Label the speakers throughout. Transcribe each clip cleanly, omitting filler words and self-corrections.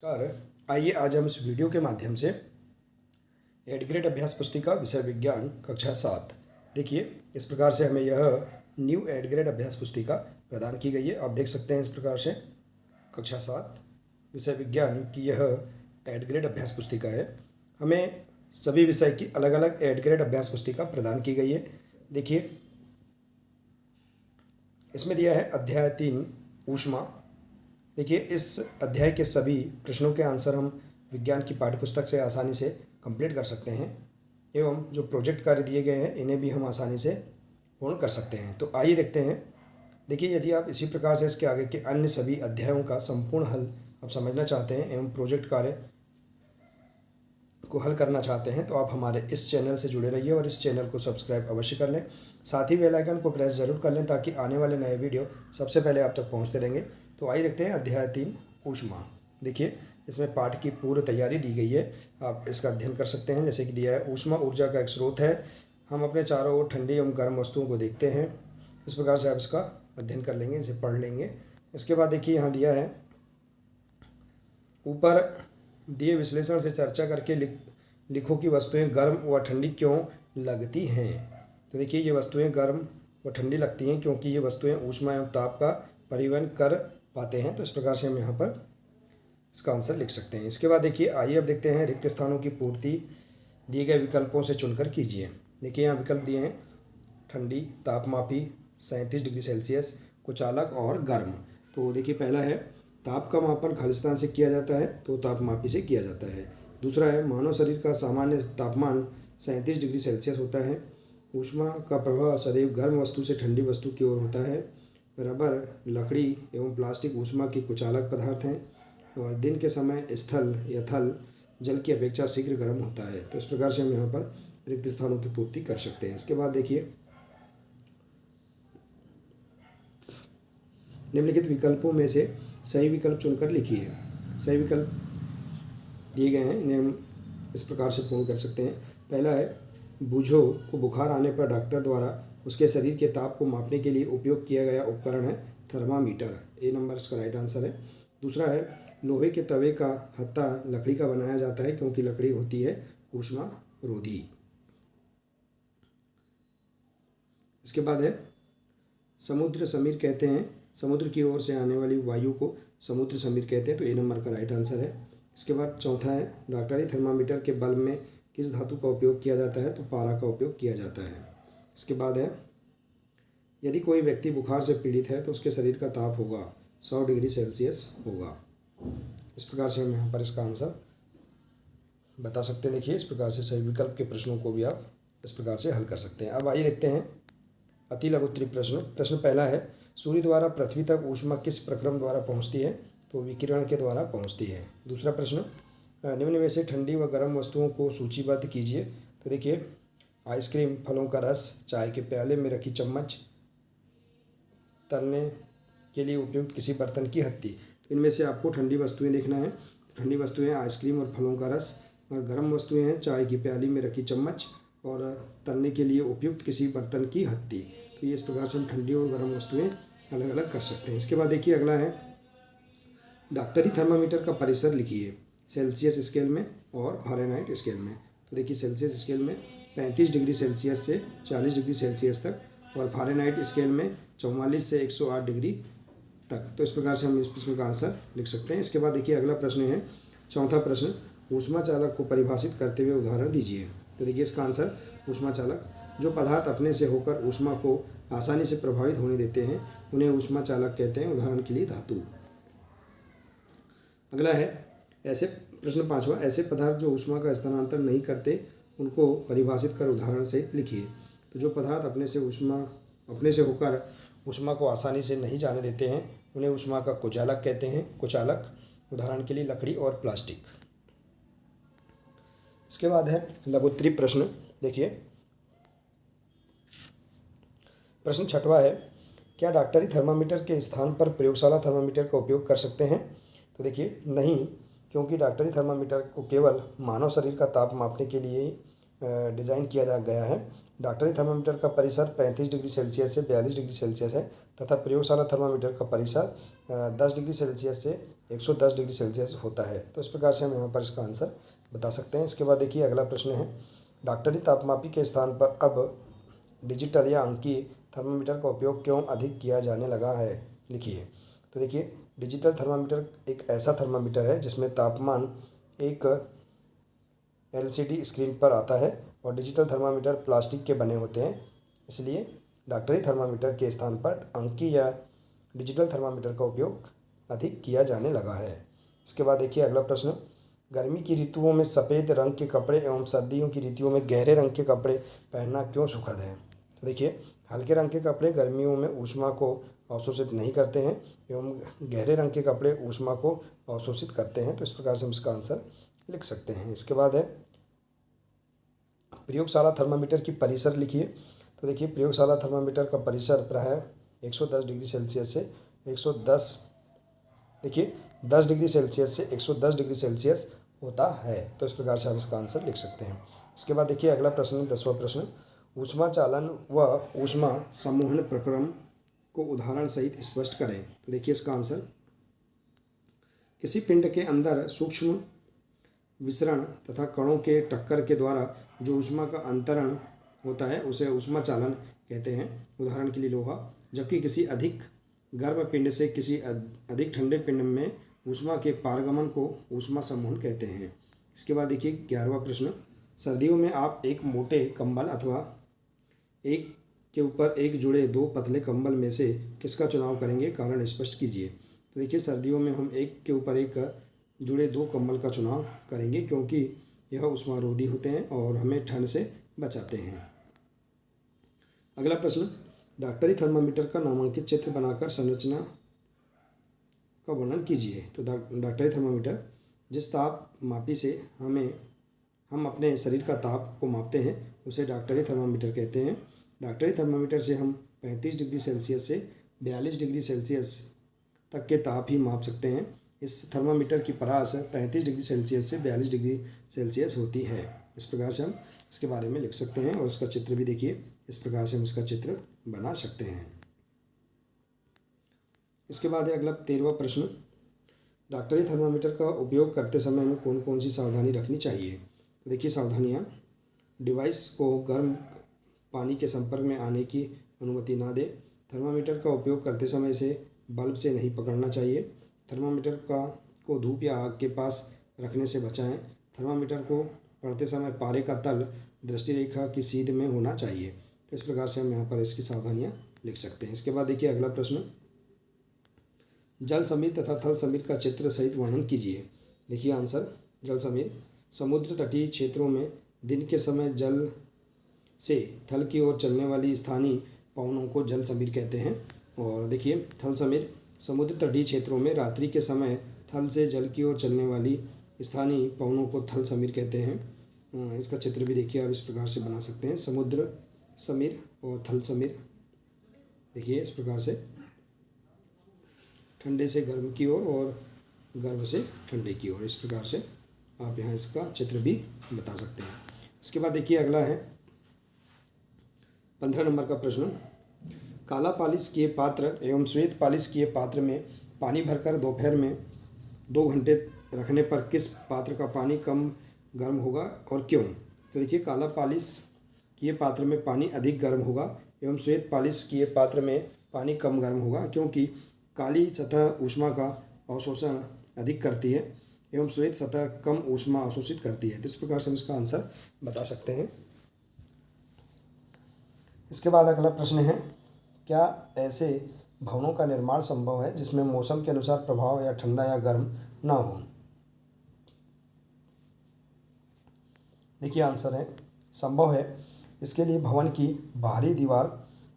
Speaker 1: नमस्कार। आइए आज हम इस वीडियो के माध्यम से एड ग्रेड अभ्यास पुस्तिका विषय विज्ञान कक्षा 7 देखिए इस प्रकार से हमें यह न्यू एड ग्रेड अभ्यास पुस्तिका प्रदान की गई है। आप देख सकते हैं इस प्रकार से कक्षा 7 विषय विज्ञान की यह एड ग्रेड अभ्यास पुस्तिका है। हमें सभी विषय की अलग अलग एड ग्रेड अभ्यास पुस्तिका प्रदान की गई है। देखिए इसमें दिया है अध्याय 3 ऊष्मा। देखिए इस अध्याय के सभी प्रश्नों के आंसर हम विज्ञान की पाठ्यपुस्तक से आसानी से कंप्लीट कर सकते हैं एवं जो प्रोजेक्ट कार्य दिए गए हैं इन्हें भी हम आसानी से पूर्ण कर सकते हैं। तो आइए देखते हैं। देखिए यदि आप इसी प्रकार से इसके आगे के अन्य सभी अध्यायों का संपूर्ण हल आप समझना चाहते हैं एवं प्रोजेक्ट कार्य को हल करना चाहते हैं तो आप हमारे इस चैनल से जुड़े रहिए और इस चैनल को सब्सक्राइब अवश्य कर लें। साथ ही बेल आइकन को प्रेस ज़रूर कर लें ताकि आने वाले नए वीडियो सबसे पहले आप तक पहुंचते रहेंगे। तो आइए देखते हैं अध्याय 3 ऊष्मा। देखिए इसमें पाठ की पूर्व तैयारी दी गई है, आप इसका अध्ययन कर सकते हैं। जैसे कि दिया है ऊष्मा ऊर्जा का एक स्रोत है, हम अपने चारों ओर ठंडी एवं गर्म वस्तुओं को देखते हैं। इस प्रकार से आप इसका अध्ययन कर लेंगे, इसे पढ़ लेंगे। इसके बाद देखिए यहाँ दिया है ऊपर दिए विश्लेषण से चर्चा करके लिखो कि वस्तुएं गर्म व ठंडी क्यों लगती हैं। तो देखिए ये वस्तुएं गर्म व ठंडी लगती हैं क्योंकि ये वस्तुएं ऊष्मा एवं ताप का परिवहन कर पाते हैं। तो इस प्रकार से हम यहाँ पर इसका आंसर लिख सकते हैं। इसके बाद देखिए आइए अब देखते हैं रिक्त स्थानों की पूर्ति दिए गए विकल्पों से चुनकर कीजिए। देखिए यहाँ विकल्प दिए हैं ठंडी, तापमापी, 37 डिग्री सेल्सियस, कुचालक और गर्म। तो देखिए पहला है ताप का मापन खालिस्तान से किया जाता है तो तापमापी से किया जाता है। दूसरा है मानव शरीर का सामान्य तापमान 37 डिग्री सेल्सियस होता है। ऊष्मा का प्रभाव सदैव गर्म वस्तु से ठंडी वस्तु की ओर होता है। रबर, लकड़ी एवं प्लास्टिक ऊष्मा की कुचालक पदार्थ हैं और दिन के समय स्थल या थल जल की अपेक्षा शीघ्र गर्म होता है। तो इस प्रकार से हम यहाँ पर रिक्त स्थानों की पूर्ति कर सकते हैं। इसके बाद देखिए निम्नलिखित विकल्पों में से सही विकल्प चुनकर लिखिए। सही विकल्प दिए गए हैं, इन्हें हम इस प्रकार से पूर्ण कर सकते हैं। पहला है बूझो को बुखार आने पर डॉक्टर द्वारा उसके शरीर के ताप को मापने के लिए उपयोग किया गया उपकरण है थर्मामीटर। ए नंबर इसका राइट आंसर है। दूसरा है लोहे के तवे का हत्था लकड़ी का बनाया जाता है क्योंकि लकड़ी होती है ऊष्मा रोधी। इसके बाद है समुद्र समीर कहते हैं, समुद्र की ओर से आने वाली वायु को समुद्र समीर कहते हैं। तो ए नंबर का राइट आंसर है। इसके बाद चौथा है डॉक्टरी थर्मामीटर के बल्ब में किस धातु का उपयोग किया जाता है। तो पारा का उपयोग किया जाता है। इसके बाद है यदि कोई व्यक्ति बुखार से पीड़ित है तो उसके शरीर का ताप होगा 100 डिग्री सेल्सियस होगा। इस प्रकार से हम यहाँ पर इसका आंसर बता सकते हैं। देखिए इस प्रकार से सही विकल्प के प्रश्नों को भी आप इस प्रकार से हल कर सकते हैं। अब आइए देखते हैं अति लघुत्तरी प्रश्न। प्रश्न पहला है सूर्य द्वारा पृथ्वी तक ऊष्मा किस प्रक्रम द्वारा पहुँचती है। तो विकिरण के द्वारा पहुँचती है। दूसरा प्रश्न निम्न में से ठंडी व गर्म वस्तुओं को सूचीबद्ध कीजिए। तो देखिए आइसक्रीम, फलों का रस, चाय के प्याले में रखी चम्मच, तलने के लिए उपयुक्त किसी बर्तन की हत्ती। इनमें से आपको ठंडी वस्तुएं देखना है। ठंडी वस्तुएं आइसक्रीम और फलों का रस, और गर्म वस्तुएं हैं चाय की प्याली में रखी चम्मच और तलने के लिए उपयुक्त किसी बर्तन की हत्ती। तो ये इस प्रकार से हम ठंडी और गर्म वस्तुएं अलग अलग कर सकते हैं। इसके बाद देखिए अगला है डॉक्टरी थर्मामीटर का परिसर लिखिए सेल्सियस स्केल में और फ़ारेनहाइट स्केल में। तो देखिए सेल्सियस स्केल में 35 डिग्री सेल्सियस से 40 डिग्री सेल्सियस तक और फ़ारेनहाइट स्केल में 44 से 108 डिग्री तक। तो इस प्रकार से हम इस प्रश्न का आंसर लिख सकते हैं। इसके बाद देखिए अगला प्रश्न है चौथा प्रश्न ऊष्मा चालक को परिभाषित करते हुए उदाहरण दीजिए। तो देखिए इसका आंसर ऊष्मा चालक जो पदार्थ अपने से होकर ऊष्मा को आसानी से प्रभावित होने देते हैं उन्हें ऊष्मा चालक कहते हैं। उदाहरण के लिए धातु। अगला है ऐसे प्रश्न पाँचवा ऐसे पदार्थ जो ऊष्मा का स्थानांतरण नहीं करते उनको परिभाषित कर उदाहरण सहित लिखिए। तो जो पदार्थ अपने से होकर ऊष्मा को आसानी से नहीं जाने देते हैं उन्हें ऊष्मा का कुचालक कहते हैं। कुचालक उदाहरण के लिए लकड़ी और प्लास्टिक। इसके बाद है लघुत्तरी प्रश्न। देखिए प्रश्न छठवा है क्या डॉक्टरी थर्मामीटर के स्थान पर प्रयोगशाला थर्मामीटर का उपयोग कर सकते हैं। तो देखिए नहीं, क्योंकि डॉक्टरी थर्मामीटर को केवल मानव शरीर का ताप मापने के लिए ही डिज़ाइन किया गया है। डॉक्टरी थर्मामीटर का परिसर 35 डिग्री सेल्सियस से 42 डिग्री सेल्सियस है तथा प्रयोगशाला थर्मामीटर का परिसर 10 डिग्री सेल्सियस से 110 डिग्री सेल्सियस होता है। तो इस प्रकार से हम यहाँ पर इसका आंसर बता सकते हैं। इसके बाद देखिए अगला प्रश्न है, डॉक्टरी तापमापी के स्थान पर अब डिजिटल या अंकीय थर्मामीटर का उपयोग क्यों अधिक किया जाने लगा है, लिखिए। तो देखिए डिजिटल थर्मामीटर एक ऐसा थर्मामीटर है जिसमें तापमान एक एलसीडी स्क्रीन पर आता है और डिजिटल थर्मामीटर प्लास्टिक के बने होते हैं, इसलिए डॉक्टरी थर्मामीटर के स्थान पर अंकीय या डिजिटल थर्मामीटर का उपयोग अधिक किया जाने लगा है। इसके बाद देखिए अगला प्रश्न, गर्मी की ऋतुओं में सफ़ेद रंग के कपड़े एवं सर्दियों की ऋतुओं में गहरे रंग के कपड़े पहनना क्यों सुखद है। तो देखिए हल्के रंग के कपड़े गर्मियों में ऊष्मा को अवशोषित नहीं करते हैं एवं गहरे रंग के कपड़े ऊष्मा को अवशोषित करते हैं। तो इस प्रकार से हम इसका आंसर लिख सकते हैं। इसके बाद है प्रयोगशाला थर्मामीटर की परिसर लिखिए। तो देखिए प्रयोगशाला थर्मामीटर का परिसर प्रायः 110 डिग्री सेल्सियस से 110 देखिए 10 डिग्री सेल्सियस से 110 डिग्री सेल्सियस होता है। तो इस प्रकार से हम इसका आंसर लिख सकते हैं। इसके बाद देखिए अगला प्रश्न 10वां प्रश्न, ऊष्मा चालन व ऊष्मा सम्मोहन प्रक्रम को उदाहरण सहित स्पष्ट करें। तो देखिए इसका आंसर, किसी पिंड के अंदर सूक्ष्म विसरण तथा कणों के टक्कर के द्वारा जो ऊष्मा का अंतरण होता है उसे ऊष्मा चालन कहते हैं, उदाहरण के लिए लोहा। जबकि किसी अधिक गर्म पिंड से किसी अधिक ठंडे पिंड में ऊष्मा के पारगमन को ऊष्मा सम्मोहन कहते हैं। इसके बाद देखिए 11वां प्रश्न, सर्दियों में आप एक मोटे कंबल अथवा एक के ऊपर एक जुड़े दो पतले कंबल में से किसका चुनाव करेंगे, कारण स्पष्ट कीजिए। तो देखिए सर्दियों में हम एक के ऊपर एक जुड़े दो कंबल का चुनाव करेंगे क्योंकि यह ऊष्मारोधी होते हैं और हमें ठंड से बचाते हैं। अगला प्रश्न, डॉक्टरी थर्मामीटर का नामांकित चित्र बनाकर संरचना का वर्णन कीजिए। तो डॉक्टरी थर्मामीटर जिस ताप मापी से हम अपने शरीर का ताप को मापते हैं उसे डॉक्टरी थर्मामीटर कहते हैं। डॉक्टरी थर्मामीटर से हम 35 डिग्री सेल्सियस से 42 डिग्री सेल्सियस तक के ताप ही माप सकते हैं। इस थर्मामीटर की परास 35 डिग्री सेल्सियस से 42 डिग्री सेल्सियस होती है। इस प्रकार से हम इसके बारे में लिख सकते हैं और इसका चित्र भी देखिए, इस प्रकार से हम इसका चित्र बना सकते हैं। इसके बाद है अगला 13वां प्रश्न, डॉक्टरी थर्मामीटर का उपयोग करते समय हमें कौन कौन सी सावधानी रखनी चाहिए। तो देखिए सावधानियाँ, डिवाइस को गर्म पानी के संपर्क में आने की अनुमति ना दें। थर्मामीटर का उपयोग करते समय इसे बल्ब से नहीं पकड़ना चाहिए। थर्मामीटर को धूप या आग के पास रखने से बचाएं। थर्मामीटर को पढ़ते समय पारे का तल दृष्टि रेखा की सीध में होना चाहिए। तो इस प्रकार से हम यहाँ पर इसकी सावधानियाँ लिख सकते हैं। इसके बाद देखिए अगला प्रश्न, जल समीर तथा थल समीर का चित्र सहित वर्णन कीजिए। देखिए आंसर, जल समीर समुद्र तटीय क्षेत्रों में दिन के समय जल से थल की ओर चलने वाली स्थानीय पवनों को जल समीर कहते हैं। और देखिए थल समीर समुद्र तटीय क्षेत्रों में रात्रि के समय थल से जल की ओर चलने वाली स्थानीय पवनों को थल समीर कहते हैं। इसका चित्र भी देखिए आप इस प्रकार से बना सकते हैं, समुद्र समीर और थल समीर। देखिए इस प्रकार से ठंडे से गर्म की ओर और गर्म से ठंडे की ओर, इस प्रकार से आप यहाँ इसका चित्र भी बता सकते हैं। इसके बाद देखिए अगला है 15 नंबर का प्रश्न, काला पालिश किए पात्र एवं श्वेत पालिश किए पात्र में पानी भरकर दोपहर में 2 घंटे रखने पर किस पात्र का पानी कम गर्म होगा और क्यों। तो देखिए काला पालिश किए पात्र में पानी अधिक गर्म होगा एवं श्वेत पालिश किए पात्र में पानी कम गर्म होगा, क्योंकि काली सतह ऊष्मा का अवशोषण अधिक करती है एवं श्वेत सतह कम ऊष्मा अवशोषित करती है। तो इस प्रकार से हम इसका आंसर बता सकते हैं। इसके बाद अगला प्रश्न है, क्या ऐसे भवनों का निर्माण संभव है जिसमें मौसम के अनुसार प्रभाव या ठंडा या गर्म ना हो। देखिए आंसर है, संभव है। इसके लिए भवन की बाहरी दीवार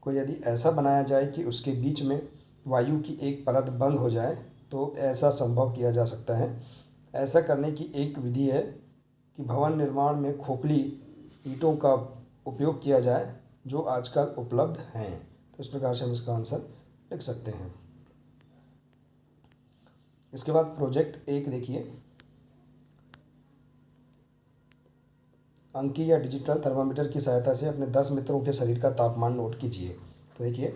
Speaker 1: को यदि ऐसा बनाया जाए कि उसके बीच में वायु की एक परत बंद हो जाए तो ऐसा संभव किया जा सकता है। ऐसा करने की एक विधि है कि भवन निर्माण में खोखली ईंटों का उपयोग किया जाए जो आजकल उपलब्ध हैं। तो इस प्रकार से हम इसका आंसर लिख सकते हैं। इसके बाद प्रोजेक्ट 1 देखिए, अंकीय या डिजिटल थर्मामीटर की सहायता से अपने 10 मित्रों के शरीर का तापमान नोट कीजिए। तो देखिए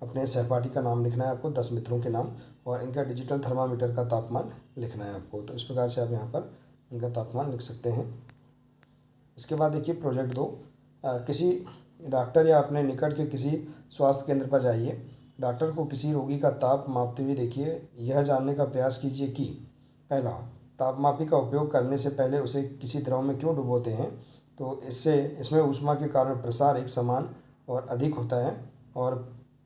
Speaker 1: अपने सहपाठी का नाम लिखना है आपको, 10 मित्रों के नाम, और इनका डिजिटल थर्मामीटर का तापमान लिखना है आपको। तो इस प्रकार से आप यहाँ पर इनका तापमान लिख सकते हैं। इसके बाद देखिए प्रोजेक्ट 2, किसी डॉक्टर या अपने निकट के किसी स्वास्थ्य केंद्र पर जाइए। डॉक्टर को किसी रोगी का ताप मापते हुए देखिए। यह जानने का प्रयास कीजिए कि पहला, तापमापी का उपयोग करने से पहले उसे किसी द्रव में क्यों डुबोते हैं। तो इसमें ऊष्मा के कारण प्रसार एक समान और अधिक होता है, और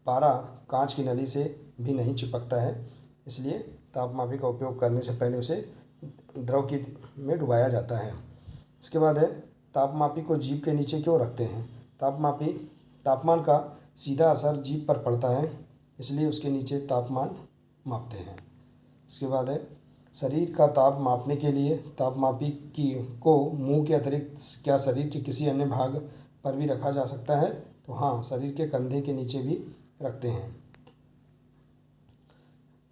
Speaker 1: पारा कांच की नली से भी नहीं चिपकता है, इसलिए तापमापी का उपयोग करने से पहले उसे द्रव की में डुबाया जाता है। इसके बाद है, तापमापी को जीभ के नीचे क्यों रखते हैं। तापमान का सीधा असर जीभ पर पड़ता है, इसलिए उसके नीचे तापमान मापते हैं। इसके बाद है, शरीर का ताप मापने के लिए तापमापी को मुंह के अतिरिक्त क्या शरीर के किसी अन्य भाग पर भी रखा जा सकता है। तो हाँ, शरीर के कंधे के नीचे भी रखते हैं।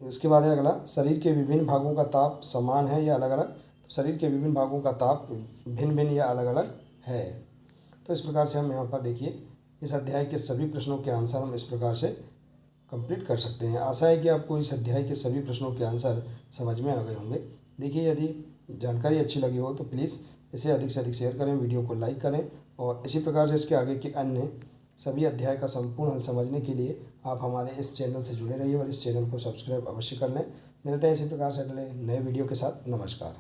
Speaker 1: इसके बाद है अगला, शरीर के विभिन्न भागों का ताप समान है या अलग अलग। तो शरीर के विभिन्न भागों का ताप भिन्न भिन्न या अलग अलग है। तो इस प्रकार से हम यहाँ पर देखिए इस अध्याय के सभी प्रश्नों के आंसर हम इस प्रकार से कंप्लीट कर सकते हैं। आशा है कि आपको इस अध्याय के सभी प्रश्नों के आंसर समझ में आ गए होंगे। देखिए, यदि जानकारी अच्छी लगी हो तो प्लीज़ इसे अधिक से अधिक शेयर करें, वीडियो को लाइक करें, और इसी प्रकार से इसके आगे के अन्य सभी अध्याय का संपूर्ण हल समझने के लिए आप हमारे इस चैनल से जुड़े रहिए और इस चैनल को सब्सक्राइब अवश्य कर लें। मिलते हैं इसी प्रकार से अगले नए वीडियो के साथ। नमस्कार।